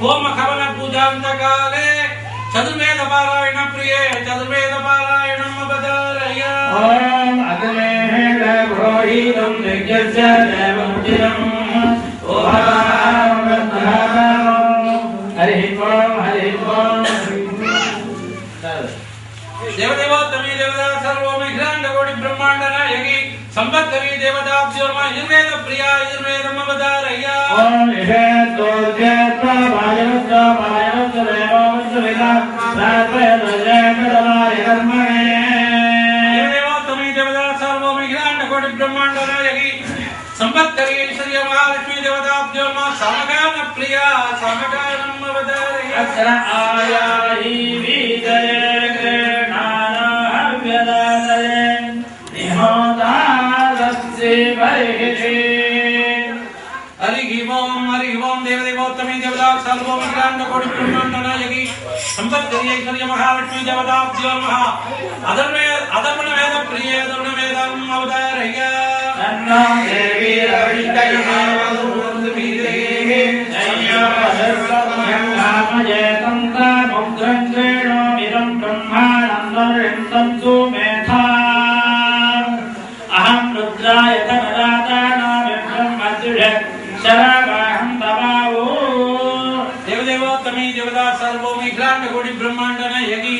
ओम खवन पूजांतकाले चतुर्वेद पारायण प्रिये चतुर्वेद पारायणम बदारय ओम अग्ने ब्रोहितं दिग्गस्य देवमुचिरं ओम हरि ओम देवदेव तमी देवता सर्वोम हिरण्य कोटि ब्रह्मांड नायकी संपत्करी देवता अब्जोर्मा यजुर्वेद प्रिया यजुर्वेदम बदारय ओम ईशतो जयत्वा भाजवत्वा भाजवत्वा देववत्सविता सात्वेद जयकरमाय कर्मणे देवदेव तमी देवता सर्वोम हिरण्य कोटि ब्रह्मांड नायकी संपत्करी श्री महालक्ष्मी देवता अब्जोर्मा सामगान प्रिया सामगानम बदारय अक्षर आयाहि विजय हरि ओम देवदेवोत्तमी देवता सर्वोम हिरण्य कोटि ब्रह्मांड नायकी संपत्करी ऐश्वर्य महालक्ष्मी देवता अधर्म वेद प्रिय अधर्म वेदम अवतारय देवी अहम रुद्राय देवदेवोत्तमी देवता सर्वोमिक्रांड कोटि ब्रह्मांड नायकी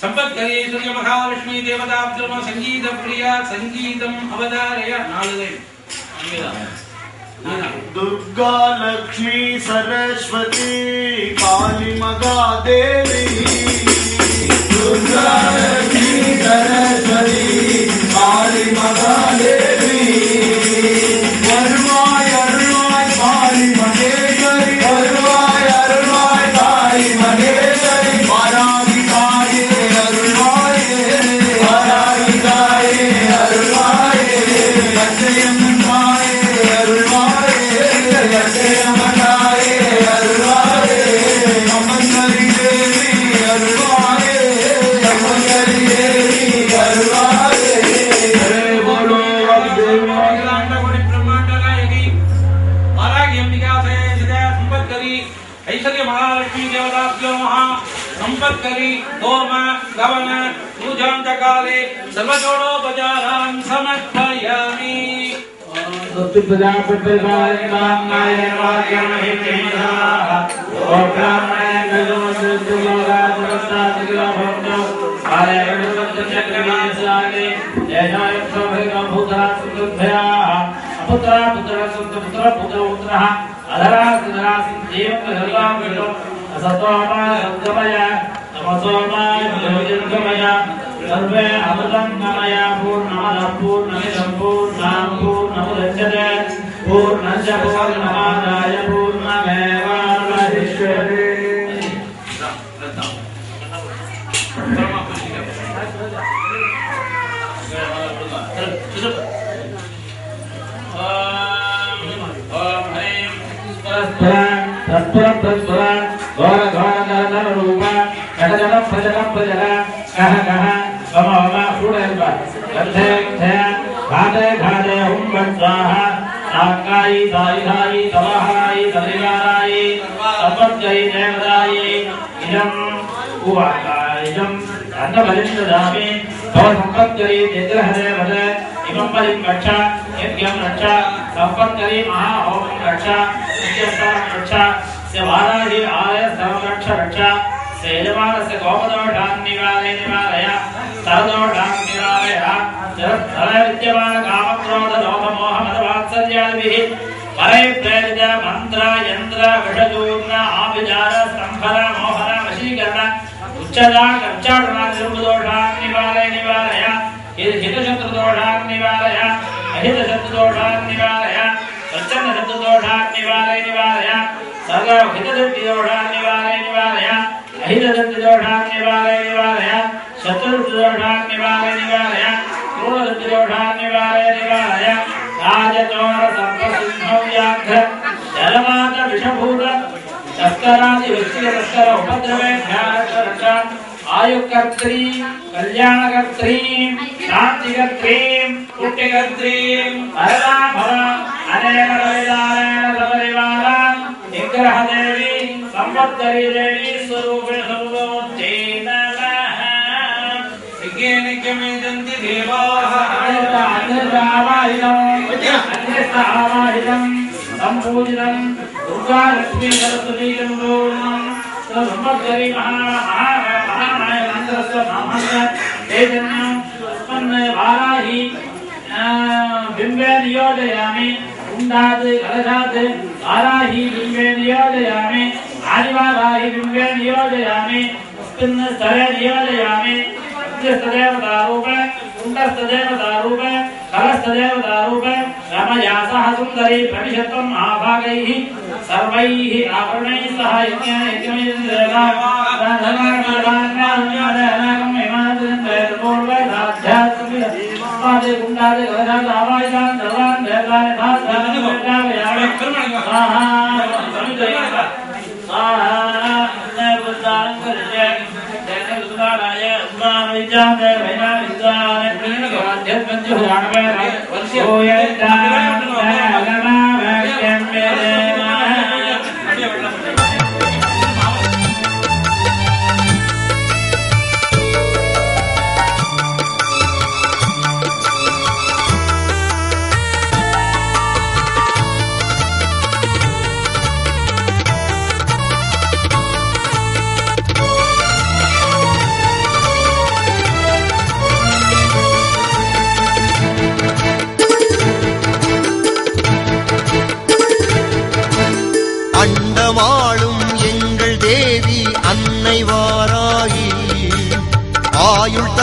संपत्करी सूर्य महालक्ष्मी देवता ब्रह्म संगीत प्रिया संगीतम अवतारय नालुदे दुर्गा लक्ष्मी सरस्वती काली मगा देवी दुर्गा लक्ष्मी सरस्वती काली मगा देवी अरुणाय अरुणाय काली महेश्वरी अरुणाय अरुणाय काली महेश्वरी पराविकाय अरुणाय पराविकाय अरुणाय लक्ष्मीकाय अरुणाय लक्ष्मीकाय अरुणाय नमस्कारी देवी अरुणाय नमस्कारी देवी अरुणाय हरे बोलो ऐश्वर्य महालक्ष्मी देवताभ्यो महा संपत्करी होम गवन पूजांत काले सर्वजोड़ोपचारान् समर्पयामि सत्य प्रजापतिर्वाणाय वाक्यमहितेनः ओ ब्राह्मणे गजोसुलोगाजवस्तादिग्रभवतो आलयवृत्तचक्रवीसाले जयजय भूतरा सुतभ्याः पुत्रा पुत्र सुतपुत्र पुत्र पुत्रः अधरा सुधरा सिद्धेव सर्वांगतो असतोमा सद्गमय तमसोमा ज्योतिर्गमय सर्वे अमृतं गमय पूर्णमदः पूर्णमिदं पूर्णात् पूर्णमुदच्यते पूर्णस्य पूर्णमादाय पूर्णमेवावशिष्यते वाराहि आय सर्वरक्ष रक्षा सेजमानस्य गोपदोषान् निवारय सर्वदोषान् निवारय जरस्थल विद्यमान कामक्रोध लोभ मोह मद वात्सल्यादिभिः परैप्रेरित मंत्र यंत्र विषचूर्ण आभिचार स्तंभन मोहन वशीकरण उच्चदा कर्चाटना निर्मदोषान् निवारय हितशत्रुदोषान् निवारय अहितशत्रुदोषान् निवारय प्रचंड शत्रुदोषान् निवारय सर्वहितदृष्टिदोषान् निवारय अहितदृष्टिदोषान् निवारय शत्रुदोषान् निवारय क्रूरदृष्टिदोषान् निवारय राजचोर सर्पसिंह व्याघ्र जलमात विषभूत तस्करादि व्यक्तिगत तस्कर उपद्रवेभ्यः रक्ष आयुकर्त्री कल्याणकर्त्री शांतिकर्त्री पुण्यकर्त्री वरदा भव अनेक रविदारेण सपरिवार निग्रह देवी संवत्सरी देवी स्वरूपे सर्वोच्चे नमः नित्यमेजन्ति देवाः अन्यस्तावाहितं सम्पूजितं दुर्गा लक्ष्मी सरस्वती पूर्णं संवत्सरी महामाय मंत्रस्य नामस्य चैतन्यं उत्पन्न वाराहि बिम्बे नियोजयामि कुंडात् कलशात् वाराहि बिम्बे नियोजयामि आदिवाराहि बिम्बे नियोजयामि अस्मिन् स्थले नियोजयामि देवतारूप कुंडस्थदेवतारूप कलस्थदेवतारूप रमयासः सुंदरी प्रविशत्वम् आभागैः सर्वैः आभरणैः सह वर्ष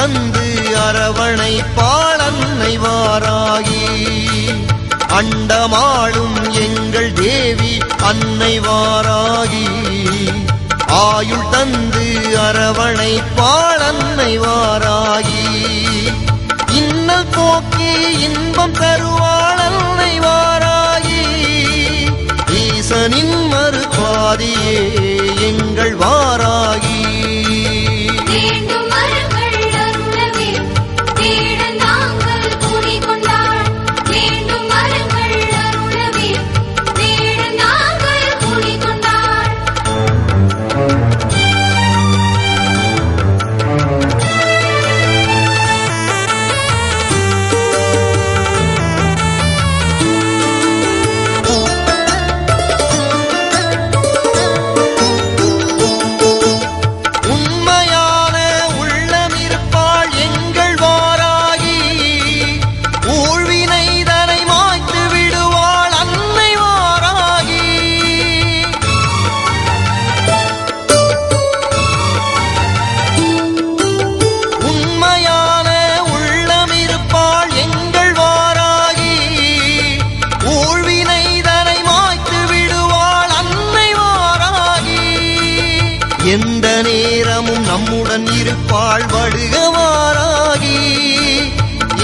தந்து அரவணை பாலன்னை வாராகி அண்டமாளும் எங்கள் தேவி அன்னை வாராகி ஆயுள் தந்து அரவணை பாலன்னை வாராகி இன்னல் போக்கி இன்பம் தருவாள் அன்னை வாராகி ஈசனின் மறுபாதியே எங்கள் வாராகி எந்த நேரமும் நம்முடன் இருப்பாள் வடுகவாராகி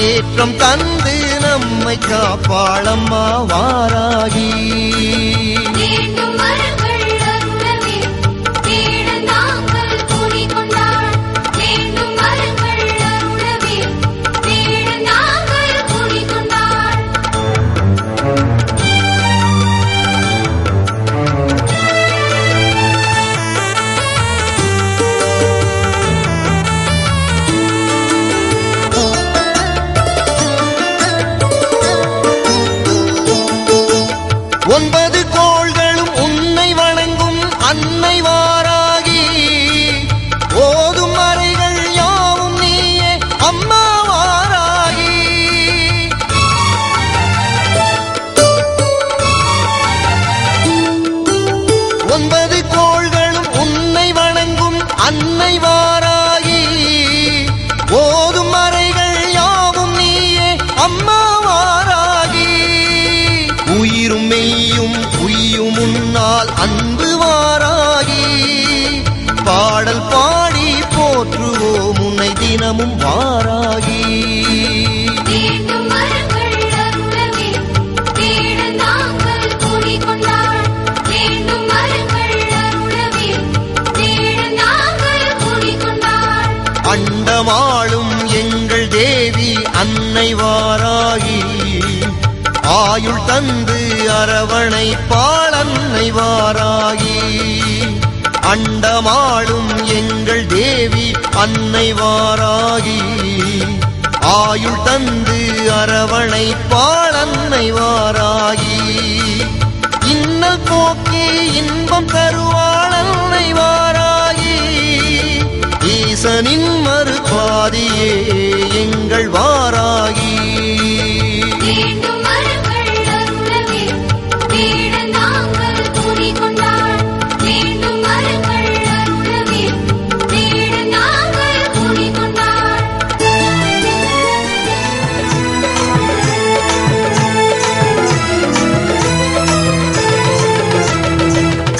ஏற்றம் தந்து நம்மை காப்பாள் அம்மா வாராகி ஒன்பது கோள்களும் உன்னை வணங்கும் அன்னை வாராகி ஓதும் மறைகள் யாவும் நீயே அம்மா வாராகி ஒன்பது கோள்களும் உன்னை வணங்கும் அன்னை வாராகி ஓதும் மறைகள் யாவும் நீயே அம்மா வாராகி உயிரும் மெய்யும் உய்யும் முன்னால் அன்பு வாராகி பாடல் பாடி போற்றுவோம் உன்னை தினமும் வாராகி அண்டமாளும் எங்கள் தேவி அன்னை வாராகி ஆயுள் தந்து அரவணை பாலன்னை வாராகி அண்டமாளும் எங்கள் தேவி அன்னை வாராகி ஆயுள் தந்து அரவணை பாலன்னை வாராகி இன்னல் போக்கி இன்பம் தருவாள் அன்னை வாராகி ஈசனின் மறுபாதியே எங்கள் வாராகி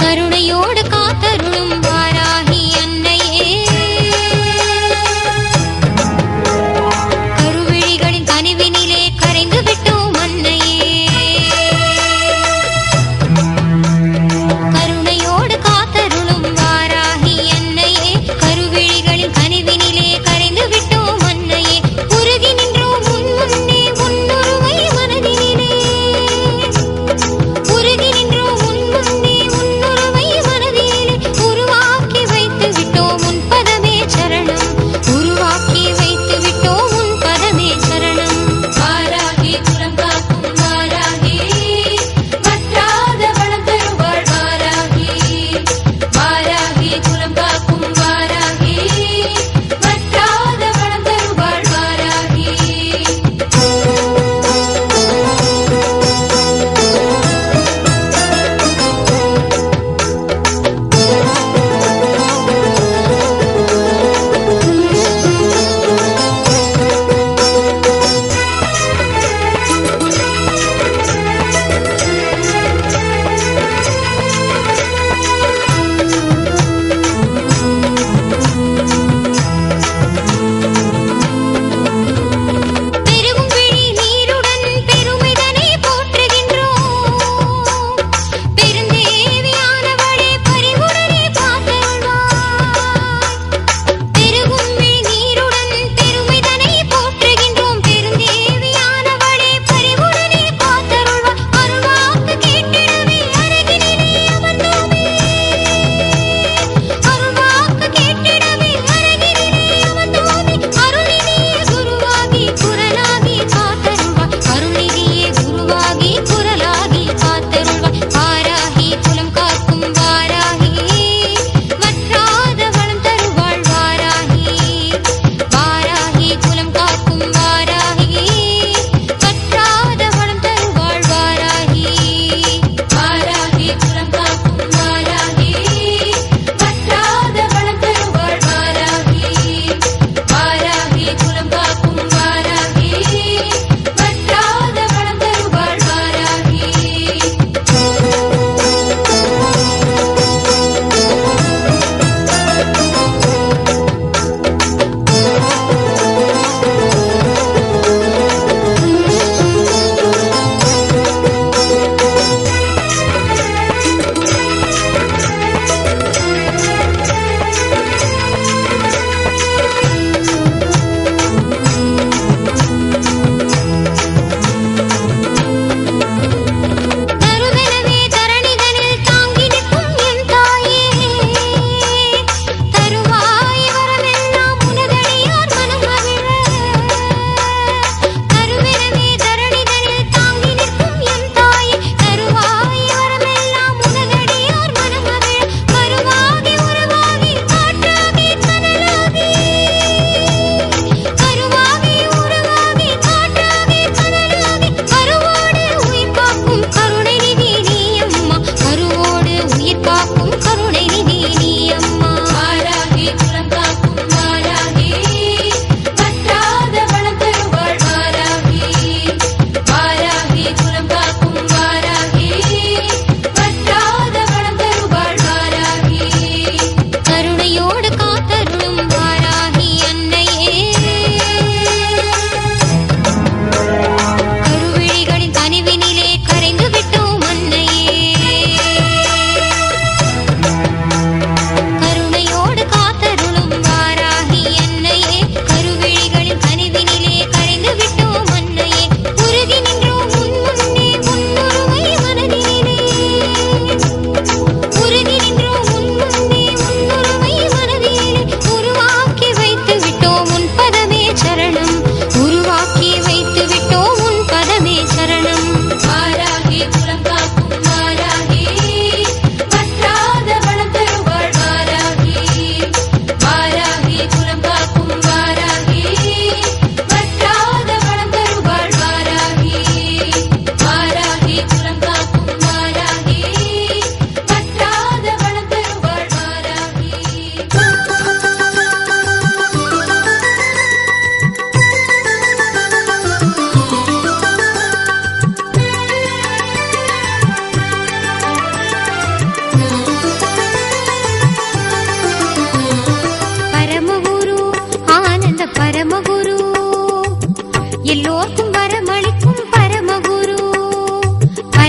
கருணையோடு காத்தருளும் வாராகி அன்னையே கருவிழி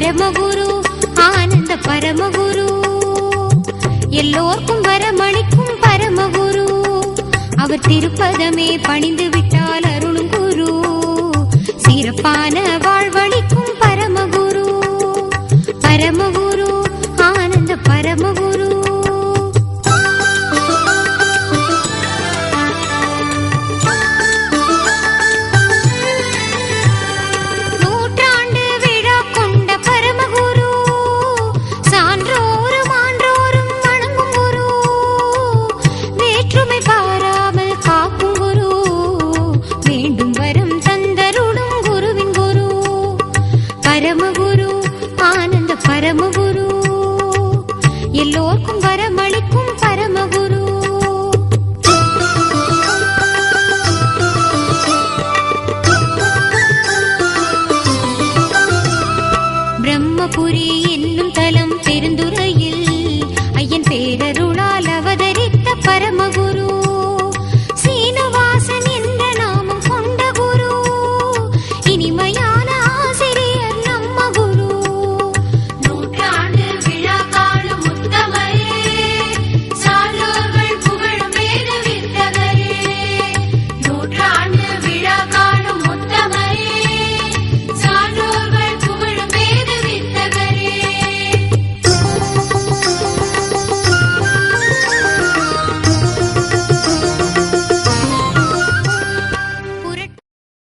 பரமகுரு ஆனந்த பரமகுரு எல்லோர்க்கும் வரமளிக்கும் பரமகுரு அவர் திருப்பதமே பணிந்து விட்டால் அருளும் குரு சிறப்பான வாழ்வளிக்கும் பரமகுரு பரமகுரு ஆனந்த பரமகுரு பரமகுரு ஆனந்த பரமகுரு